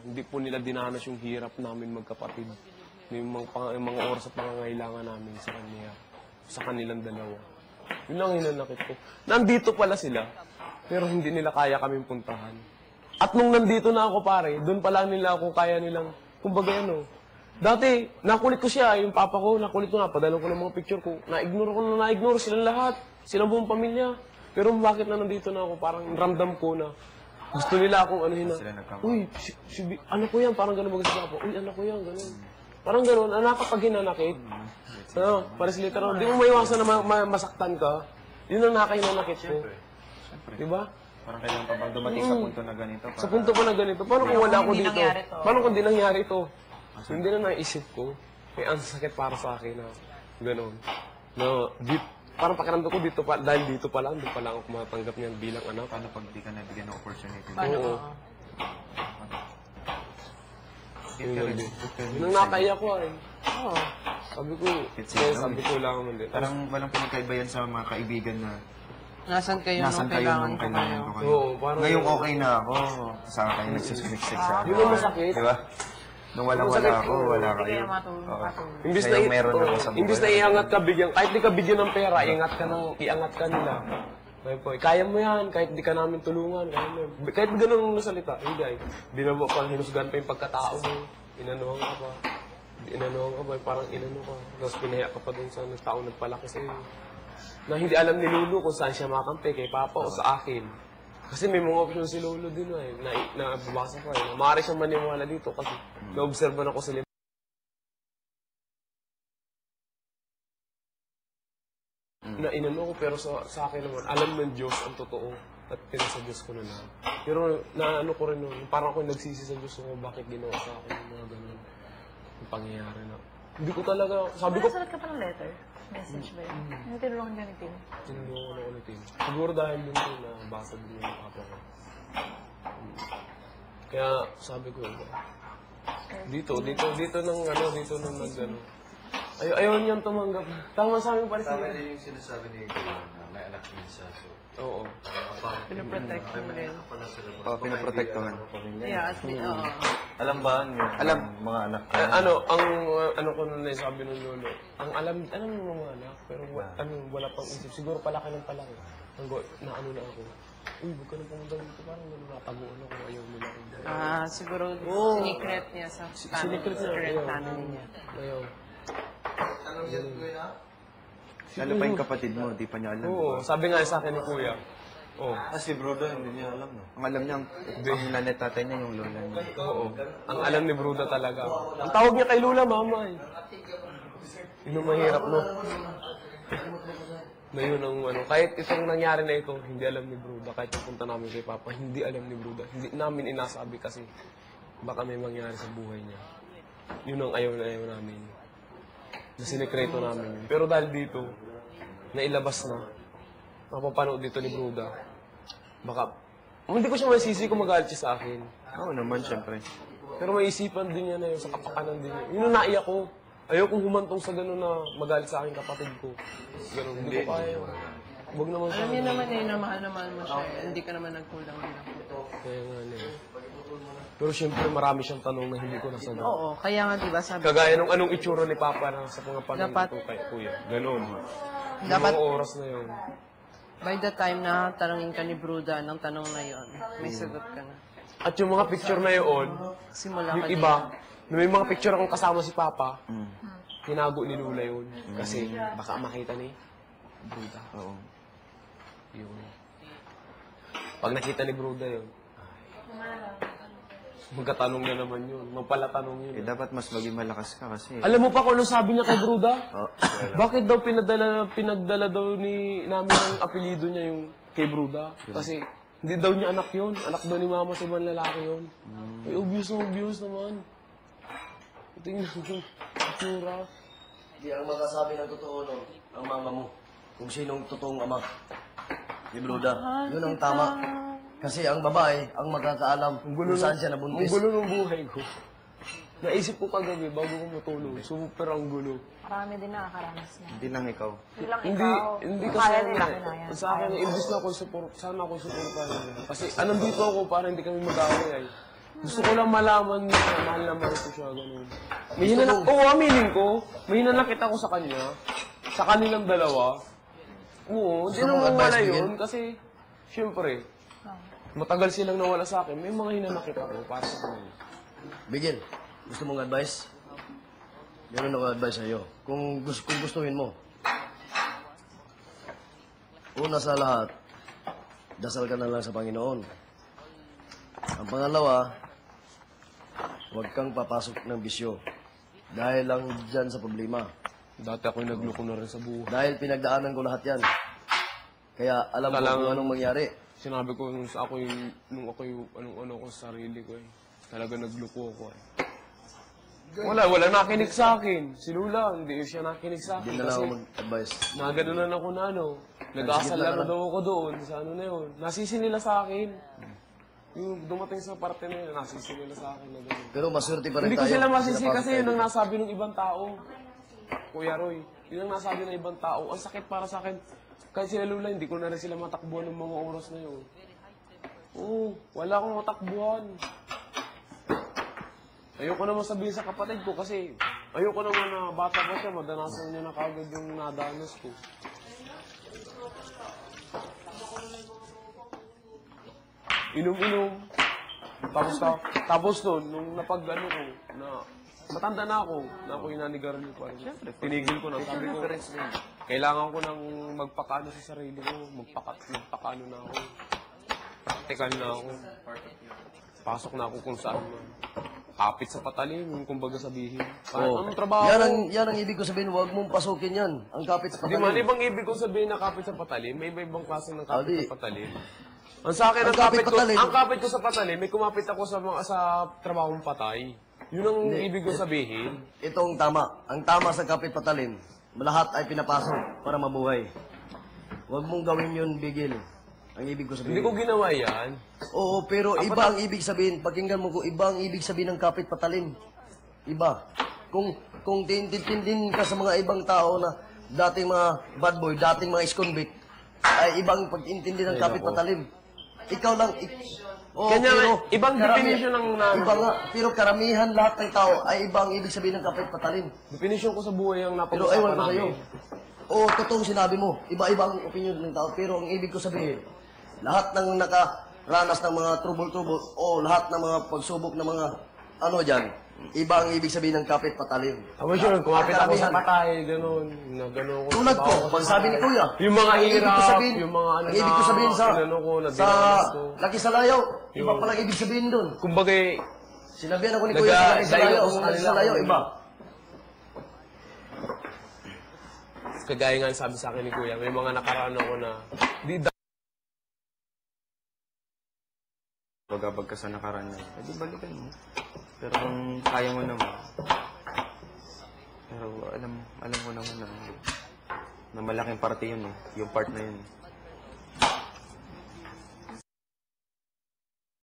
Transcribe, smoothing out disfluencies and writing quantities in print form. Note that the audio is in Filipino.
Hindi po nila dinanas yung hirap namin magkapatid. Yung mga oras at pangangailangan namin sa kanilang dalawa. Yun lang hinanakit ko. Nandito pala sila, pero hindi nila kaya kaming puntahan. At nung nandito na ako pare, doon pala nila ako kaya nilang, kumbaga dati, nakulit ko siya, yung papa ko, nakulit ko na, padala ko ng mga picture ko, na-ignore silang lahat, silang buong pamilya. Pero bakit na nandito na ako, parang ramdam ko na, gusto nila akong anuhin na, uy, anak ko yan, parang gano'n mag-isip ako, uy, anak ko yan, gano'n. Parang gano'n, anak kapag hinanakit. Pares literal, di mo maiwasan na masaktan ka, yun ang nakahinanakit ko. Diba? Parang kailangan pa bang dumating sa punto na ganito? Sa punto pa na ganito, paano kung wala ako dito? Paano kung di nangyari ito? Hindi na naisip ko, ang sakit para sa akin na gano'n. Parang pakiramdam ko dito pa, dahil dito pa lang, doon pa lang ako matanggap niyan bilang anak. Paano pag di ka nabigyan ng opportunity? Oo. Nung nakaiyak ko Oo. Sabi ko lang naman din. Parang walang pinagkaiba yan sa mga kaibigan na Nasaan kayo nung kailangan ko kayo? Oo, parang... Ngayong okay na ako, saan kayo nagsisiniksik sa akin? Yun ang masakit. Diba? Nung walang-wala ako, wala kayo. Imbis na iangat ka bigyan, kahit di ka bigyan ng pera, iangat ka nila. Kaya mo yan, kahit di ka namin tulungan, kaya mo yan. Kahit ganun ang salita, hindi ay. Binaba pa, hinusgan pa yung pagkatao mo. Inanuhan ka pa, parang inano ka. Tapos pinahiya ka pa dun sa tao nagpalaki sa'yo. Na hindi alam ni Lulu kung saan siya makampi, kay Papa o sa akin. Kasi may mga option si Lolo din na nababasa ko Maaari siyang maniwala dito kasi na-observan ako sa na inano ko, pero sa akin naman, alam ng Diyos ang totoo at pinasa Diyos ko na lang. Pero naano ko rin nun, parang ako nagsisi sa Diyos ko bakit ginawa sa akin yung mga ganun. Yung pangyayari na. Hindi ko talaga, sabi ko... Nasulat ka pa ng letter? Message ba yun? Ano tinulungan ka ni Tim? Tinulungan ako ni Tim. Siguro dahil dun ko na basa din yung papa ko. Kaya sabi ko, dito nang nagano. Ayaw niyang tumanggap. Tama sa amin pa rin. Tama din yung sinasabi ni Kuya na may anak niya sa aso. Oo. Pinaprotect mo rin. Pinaprotektohan. Yeah, at least, oo. Alam ba niyo? Alam. Mga anak ko. Ano ko nun sabi ng lolo, ang alam ng mga anak, pero wala pang isip. Siguro palaki ng palaki. Na ano na ako. Uy, huwag ka na pumunta dito. Parang nataguan ako. Ayaw nila akong Siguro sinikret niya sa family niya. Ayaw. Anong yan, Kuya? Lalo pa yung kapatid mo, di pa niya alam. Oo, sabi nga sa akin ni Kuya. Oo. Si Bruda, hindi niya alam, no? Ang alam niya, ang nanay tatay niya, yung lola niya. Oo. Ang alam ni Bruda talaga. Ang tawag niya kay Lula, mama Yun ang mahirap, no? Na yun ang kahit itong nangyari na ito, hindi alam ni Bruda. Kahit pupunta namin kay Papa, hindi alam ni Bruda. Hindi namin inasabi kasi baka may mangyari sa buhay niya. Yun ang ayaw na ayaw namin. Na sinekreto namin yun. Pero dahil dito, nailabas na, napapanood dito ni Bruda, baka, hindi ko siya masisi kung magalit siya sa akin. Oo naman, syempre. Pero may isipan din niya na yun, sa kapakanan din niya. Yun ang naiyak ko. Ayaw kong humantong sa gano'n na magalit sa akin kapatid ko. Gano'n, hindi ko kaya yun. Huwag naman sa Alam niyo naman na mahal mo siya. Hindi ka naman nagkulang din ako. Kaya nga niya. Pero siyempre marami siyang tanong na hindi ko nasagot. Oo, kaya nga diba sabi Kagaya nung anong itsura ni Papa na sa mga panahon Dapat- ko kay Kuya. Gano'n. Dapat- Yung mga oras na yun. by the time na tanongin ka ni Bruda ng tanong na yon, may sagot ka na. At yung mga picture na yun, Simula yung ka iba, na may mga picture akong kasama si Papa, tinago ni Lula yun. Kasi baka makita ni Bruda. Oo. Yun. Pag nakita ni Bruda yun, magkatanong na naman yun. Magpalatanong yun. Eh, dapat mas maging malakas ka kasi. Alam mo pa kung ano sabi niya kay Bruda? Oh, Bakit daw pinagdala daw namin ang apelido niya yung kay Bruda? Kasi hindi daw niya anak yun. Anak daw ni Mama sa ibang lalaki yun. Ay, obvious naman. Tingnan mo yung itsura. Hindi ang magkasabi ng totoo nun, ang mama mo. Kung sinong totoong ama. Di Bruda. Yun ang tama. Kasi ang babae, ang magkakaalam kung saan siya Ang nabuntis. gulo ng buhay ko. Naisip ko kagabi bago ko matulog. Super ang gulo. Marami din nakakaranas na. Hindi lang ikaw. Hindi lang Hindi, ikaw. hindi Kaya kasi nila kinayan. sa akin, imbis na ako support, sana ako supportahan nila. Kasi anandito ako para hindi kami mag-away ay. Gusto ko lang malaman na mahal na mahal ko siya, ganun. May hinanakit, aminin ko, may hinanakit ako sa kanya, sa kanilang dalawa. Oo, hindi Gusto mong naman wala advice, yun, kasi, syempre, matagal silang nawala sa akin, may mga hinanakit ako para sa kanila. Bigil, gusto mong advice? Ganun ako advice sa'yo. Kung gustuhin mo. Una sa lahat, dasal ka na lang sa Panginoon. Ang pangalawa, huwag kang papasok ng bisyo. Dahil lang dyan sa problema. Dati ako'y nagloko na rin sa buhay. Dahil pinagdaanan ko lahat yan. Kaya alam ko Talagang- kung anong mangyari. Sinabi ko nung ako yung ano ko sa sarili ko eh. Talaga nagloko ako eh. Wala nakinig sa akin. Si Lula, hindi siya nakinig sa akin. Hindi na lang Kasi ako mag-advise. naganonan ako na nag-aasal na daw ako doon sa ano na yun. Nasisi nila sa akin. Yung dumating sa parte na yun, nasisi nila sa akin na gano'n. Pero maswerte pa rin Hindi ko tayo. sila masisi Pinapasok kasi tayo yun ang dito. nasabi ng ibang tao. Kuya Roy, yun ang nasabi ng ibang tao. Ang sakit para sa akin. Kahit sila Lula, hindi ko na rin sila matakbuhan ng mga oras na yun. Oo, wala akong matakbuhan. Ayoko naman sabihin sa kapatid ko kasi ayoko naman na bata pa siya, madanasan niya na kagad yung nadanas ko. Inom-inom. Tapos nun, nung napag-ano ko, na matanda na ako yung nanigarilyo pa rin. Tinigil ko na, sabi ko, kailangan ko nang magpakano sa sarili ko, magpakano na ako. Praktikal na ako. Pasok na ako kung saan man. Kapit sa patalim, yung kumbaga sabihin. Anong trabaho? Yan ang ibig ko sabihin, huwag mong pasukin yan. Ang kapit sa Di man, patalim. ibang ibig ko sabihin na kapit sa patalim, may iba-ibang klase ng kapit Adi. sa patalim. Ang sa akin, Ang kapit patalim. ang kapit ko sa patalim, may kumapit ako sa trabahong patay. Yun ang ibig ko sabihin. Ito ang tama. Ang tama sa kapit patalim, lahat ay pinapasok para mabuhay. Huwag mong gawin yun, Bigil. Ang ibig ko Hindi sabihin. ko ginawa yan. Oo, pero iba ang ibig sabihin. Pakinggan mo ko, iba ang ibig sabihin ng kapit patalim. Iba. Kung tintindin ka sa mga ibang tao na dating mga bad boy, dating mga ex-convict, ay ibang pag-intindi ng kapit patalim. Ikaw lang, oo, Kanya, pero ibang definition ng Iba nga, pero karamihan lahat ng tao ay ibang ibig sabihin ng kapit patalim. Definition ko sa buhay ang Pero ewan napag-usapan ko sa'yo. namin. Oo, totoong sinabi mo. Iba-iba ang opinion ng tao. Pero ang ibig ko sabihin, lahat ng nakaranas ng mga trouble-trouble o lahat ng mga pagsubok ng mga ano dyan, iba ang ibig sabihin ng kapit patalim. Tapos yun, kumapit ako sa Karamihan. patay, gano'n. Na gano'n ko. Tulad ko, pag sabi ni Kuya, Yung mga ang ibig ko hirap, sabihin, yung mga ano ang ibig ko sabihin sa, inano ko, na sa dinanas ko. Laki Salayaw, iba Yung- palang ibig sabihin doon. Kumbaga, Sinabihan ako ni Kuya sa Laki Salayaw, ang Laki Salayaw, iba. kagaya nga sabi sa akin ni Kuya, may mga nakaraan ako na Bagabag ka sa nakaraan na yun. Pwede balikan mo. Pero kung kaya mo naman. Pero alam ko naman na malaking parte yun eh. Yung part na yun.